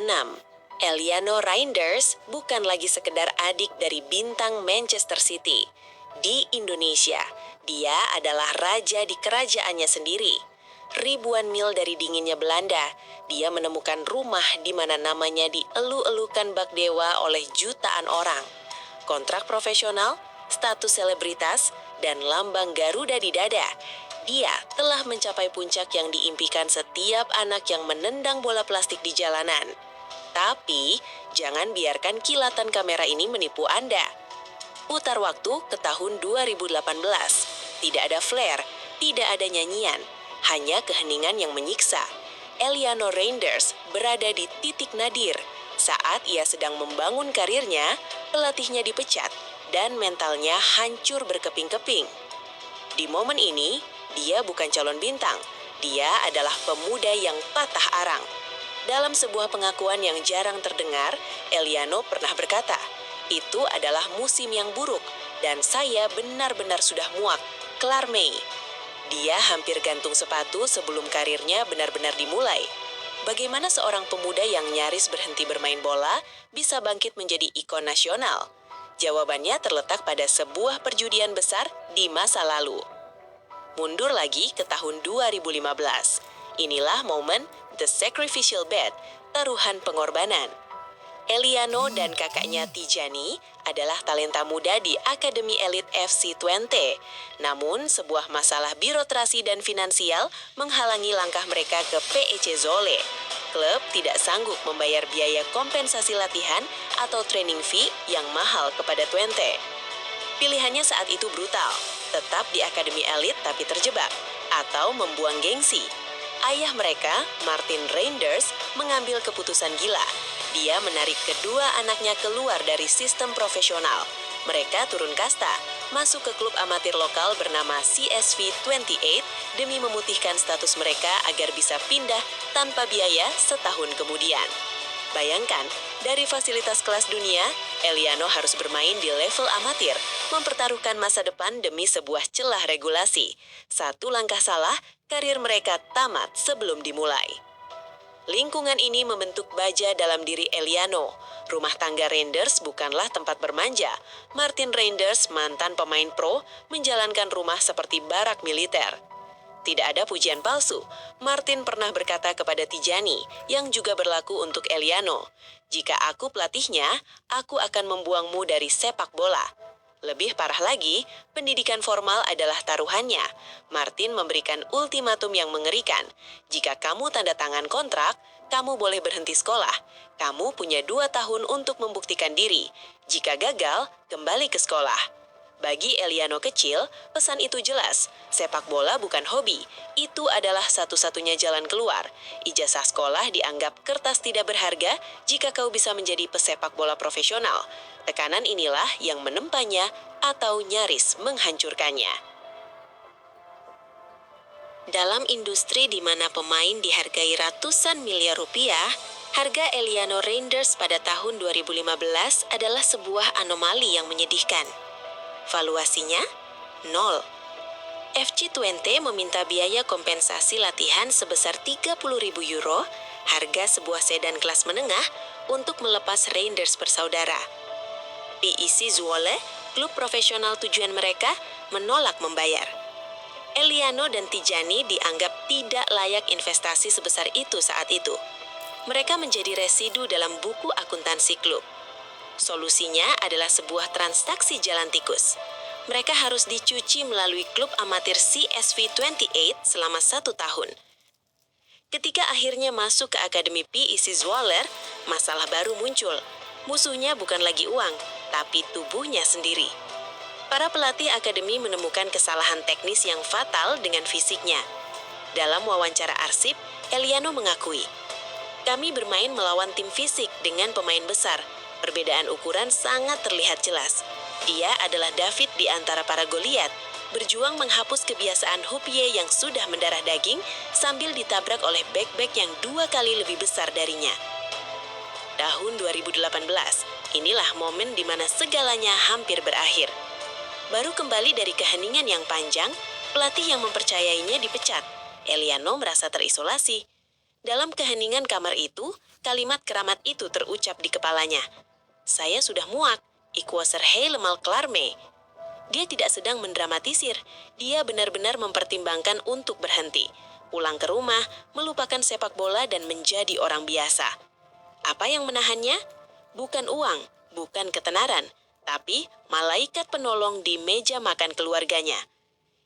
6. Eliano Reinders bukan lagi sekedar adik dari bintang Manchester City. Di Indonesia, dia adalah raja di kerajaannya sendiri. Ribuan mil dari dinginnya Belanda, dia menemukan rumah di mana namanya dielu-elukan bak dewa oleh jutaan orang. Kontrak profesional, status selebritas, dan lambang Garuda di dada. Dia telah mencapai puncak yang diimpikan setiap anak yang menendang bola plastik di jalanan. Tapi, jangan biarkan kilatan kamera ini menipu Anda. Putar waktu ke tahun 2018. Tidak ada flare, tidak ada nyanyian, hanya keheningan yang menyiksa. Eliano Reinders berada di titik nadir. Saat ia sedang membangun karirnya, pelatihnya dipecat dan mentalnya hancur berkeping-keping. Di momen ini, dia bukan calon bintang. Dia adalah pemuda yang patah arang. Dalam sebuah pengakuan yang jarang terdengar, Eliano pernah berkata, "Itu adalah musim yang buruk dan saya benar-benar sudah muak." Kelar Mei. Dia hampir gantung sepatu sebelum karirnya benar-benar dimulai. Bagaimana seorang pemuda yang nyaris berhenti bermain bola bisa bangkit menjadi ikon nasional? Jawabannya terletak pada sebuah perjudian besar di masa lalu. Mundur lagi ke tahun 2015. Inilah momen The Sacrificial Bed, taruhan pengorbanan. Eliano dan kakaknya Tijani adalah talenta muda di Akademi Elit FC Twente. Namun, sebuah masalah birokrasi dan finansial menghalangi langkah mereka ke PEC Zwolle. Klub tidak sanggup membayar biaya kompensasi latihan atau training fee yang mahal kepada Twente. Pilihannya saat itu brutal, tetap di Akademi Elit tapi terjebak, atau membuang gengsi. Ayah mereka, Martin Reinders, mengambil keputusan gila. Dia menarik kedua anaknya keluar dari sistem profesional. Mereka turun kasta, masuk ke klub amatir lokal bernama CSV 28 demi memutihkan status mereka agar bisa pindah tanpa biaya setahun kemudian. Bayangkan, dari fasilitas kelas dunia, Eliano harus bermain di level amatir, mempertaruhkan masa depan demi sebuah celah regulasi. Satu langkah salah, karir mereka tamat sebelum dimulai. Lingkungan ini membentuk baja dalam diri Eliano. Rumah tangga Reinders bukanlah tempat bermanja. Martin Reinders, mantan pemain pro, menjalankan rumah seperti barak militer. Tidak ada pujian palsu. Martin pernah berkata kepada Tijani, yang juga berlaku untuk Eliano, "Jika aku pelatihnya, aku akan membuangmu dari sepak bola." Lebih parah lagi, pendidikan formal adalah taruhannya. Martin memberikan ultimatum yang mengerikan. Jika kamu tanda tangan kontrak, kamu boleh berhenti sekolah. Kamu punya 2 tahun untuk membuktikan diri. Jika gagal, kembali ke sekolah. Bagi Eliano kecil, pesan itu jelas. Sepak bola bukan hobi. Itu adalah satu-satunya jalan keluar. Ijazah sekolah dianggap kertas tidak berharga jika kau bisa menjadi pesepak bola profesional. Tekanan inilah yang menempanya atau nyaris menghancurkannya. Dalam industri di mana pemain dihargai ratusan miliar rupiah, harga Eliano Reinders pada tahun 2015 adalah sebuah anomali yang menyedihkan. Valuasinya 0. FC Twente meminta biaya kompensasi latihan sebesar 30.000 euro, harga sebuah sedan kelas menengah, untuk melepas Reinders bersaudara. PEC Zwolle, klub profesional tujuan mereka, menolak membayar. Eliano dan Tijani dianggap tidak layak investasi sebesar itu saat itu. Mereka menjadi residu dalam buku akuntansi klub. Solusinya adalah sebuah transaksi jalan tikus. Mereka harus dicuci melalui klub amatir CSV 28 selama 1 tahun. Ketika akhirnya masuk ke Akademi PEC Zwolle, masalah baru muncul. Musuhnya bukan lagi uang, tapi tubuhnya sendiri. Para pelatih akademi menemukan kesalahan teknis yang fatal dengan fisiknya. Dalam wawancara arsip, Eliano mengakui, "Kami bermain melawan tim fisik dengan pemain besar. Perbedaan ukuran sangat terlihat jelas. Dia adalah David di antara para Goliat, berjuang menghapus kebiasaan Hupie yang sudah mendarah daging sambil ditabrak oleh bek-bek yang 2 kali lebih besar darinya." Tahun 2018, inilah momen di mana segalanya hampir berakhir. Baru kembali dari keheningan yang panjang, pelatih yang mempercayainya dipecat. Eliano merasa terisolasi. Dalam keheningan kamar itu, Kalimat keramat itu terucap di kepalanya. Saya sudah muak, ik was er helemaal klaar mee. Dia tidak sedang mendramatisir, dia benar-benar mempertimbangkan untuk berhenti. Pulang ke rumah, melupakan sepak bola dan menjadi orang biasa. Apa yang menahannya? Bukan uang, bukan ketenaran, tapi malaikat penolong di meja makan keluarganya.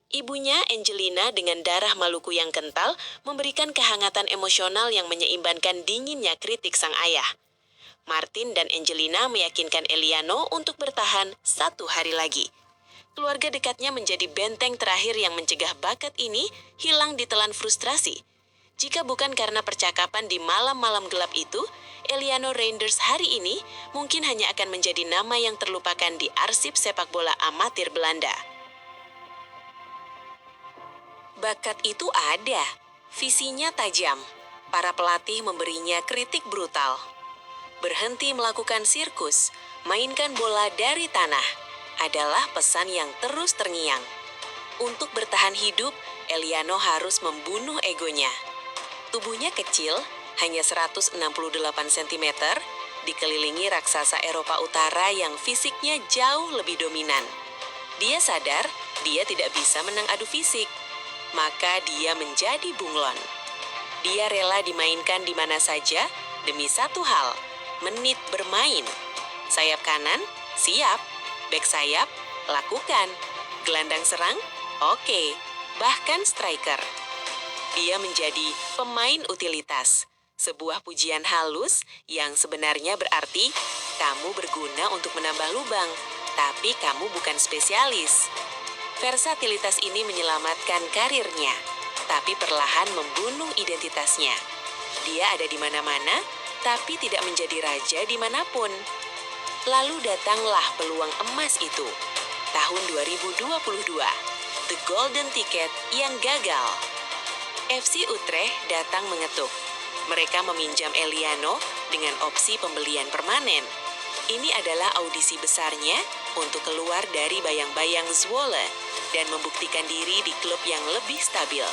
Ibunya, Angelina, dengan darah Maluku yang kental, memberikan kehangatan emosional yang menyeimbangkan dinginnya kritik sang ayah. Martin dan Angelina meyakinkan Eliano untuk bertahan 1 hari lagi. Keluarga dekatnya menjadi benteng terakhir yang mencegah bakat ini hilang ditelan frustrasi. Jika bukan karena percakapan di malam-malam gelap itu, Eliano Reinders hari ini mungkin hanya akan menjadi nama yang terlupakan di arsip sepak bola amatir Belanda. Bakat itu ada, visinya tajam. Para pelatih memberinya kritik brutal. Berhenti melakukan sirkus, mainkan bola dari tanah, adalah pesan yang terus terngiang. Untuk bertahan hidup, Eliano harus membunuh egonya. Tubuhnya kecil, hanya 168 cm, dikelilingi raksasa Eropa Utara yang fisiknya jauh lebih dominan. Dia sadar dia tidak bisa menang adu fisik. Maka dia menjadi bunglon. Dia rela dimainkan di mana saja demi satu hal, menit bermain. Sayap kanan, siap. Bek sayap, lakukan. Gelandang serang, oke. Bahkan striker. Dia menjadi pemain utilitas. Sebuah pujian halus yang sebenarnya berarti kamu berguna untuk menambah lubang, tapi kamu bukan spesialis. Versatilitas ini menyelamatkan karirnya, tapi perlahan membunuh identitasnya. Dia ada di mana-mana, tapi tidak menjadi raja dimanapun. Lalu datanglah peluang emas itu, tahun 2022, The Golden Ticket yang gagal. FC Utrecht datang mengetuk. Mereka meminjam Eliano dengan opsi pembelian permanen. Ini adalah audisi besarnya untuk keluar dari bayang-bayang Zwolle dan membuktikan diri di klub yang lebih stabil.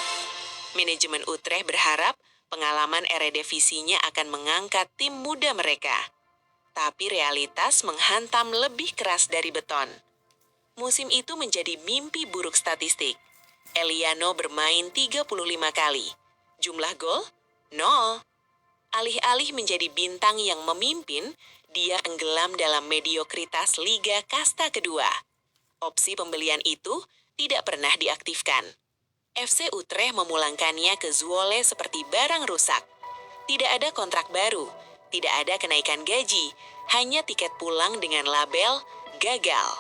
Manajemen Utrecht berharap pengalaman Eredivisie-nya akan mengangkat tim muda mereka. Tapi realitas menghantam lebih keras dari beton. Musim itu menjadi mimpi buruk statistik. Eliano bermain 35 kali. Jumlah gol? 0. Alih-alih menjadi bintang yang memimpin, dia tenggelam dalam mediokritas Liga Kasta kedua. Opsi pembelian itu tidak pernah diaktifkan. FC Utrecht memulangkannya ke Zwolle seperti barang rusak. Tidak ada kontrak baru, tidak ada kenaikan gaji, hanya tiket pulang dengan label gagal.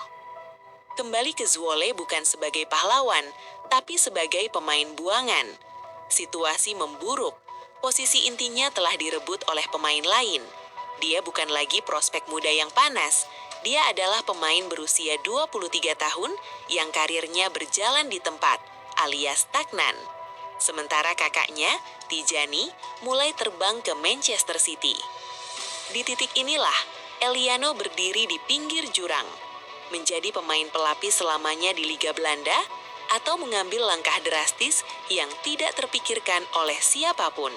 Kembali ke Zwolle bukan sebagai pahlawan, tapi sebagai pemain buangan. Situasi memburuk, posisi intinya telah direbut oleh pemain lain. Dia bukan lagi prospek muda yang panas. Dia adalah pemain berusia 23 tahun yang karirnya berjalan di tempat, alias stagnan. Sementara kakaknya, Tijani, mulai terbang ke Manchester City. Di titik inilah, Eliano berdiri di pinggir jurang. Menjadi pemain pelapis selamanya di Liga Belanda, atau mengambil langkah drastis yang tidak terpikirkan oleh siapapun.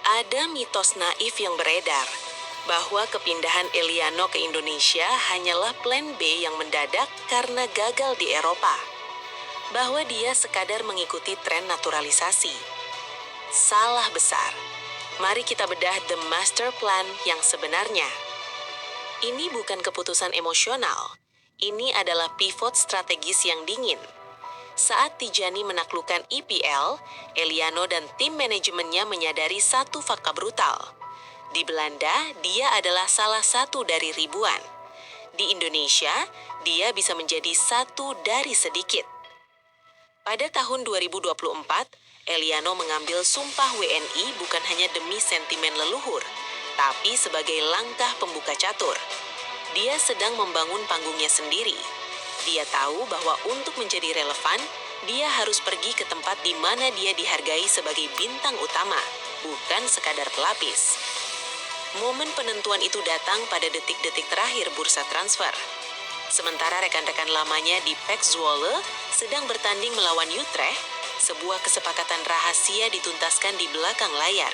Ada mitos naif yang beredar bahwa kepindahan Eliano ke Indonesia hanyalah plan B yang mendadak karena gagal di Eropa. Bahwa dia sekadar mengikuti tren naturalisasi. Salah besar. Mari kita bedah the master plan yang sebenarnya. Ini bukan keputusan emosional. Ini adalah pivot strategis yang dingin. Saat Tijani menaklukkan IPL, Eliano dan tim manajemennya menyadari satu fakta brutal. Di Belanda, dia adalah salah satu dari ribuan. Di Indonesia, dia bisa menjadi satu dari sedikit. Pada tahun 2024, Eliano mengambil sumpah WNI bukan hanya demi sentimen leluhur, tapi sebagai langkah pembuka catur. Dia sedang membangun panggungnya sendiri. Dia tahu bahwa untuk menjadi relevan, dia harus pergi ke tempat di mana dia dihargai sebagai bintang utama, bukan sekadar pelapis. Momen penentuan itu datang pada detik-detik terakhir bursa transfer. Sementara rekan-rekan lamanya di PEC Zwolle sedang bertanding melawan Utrecht, sebuah kesepakatan rahasia dituntaskan di belakang layar.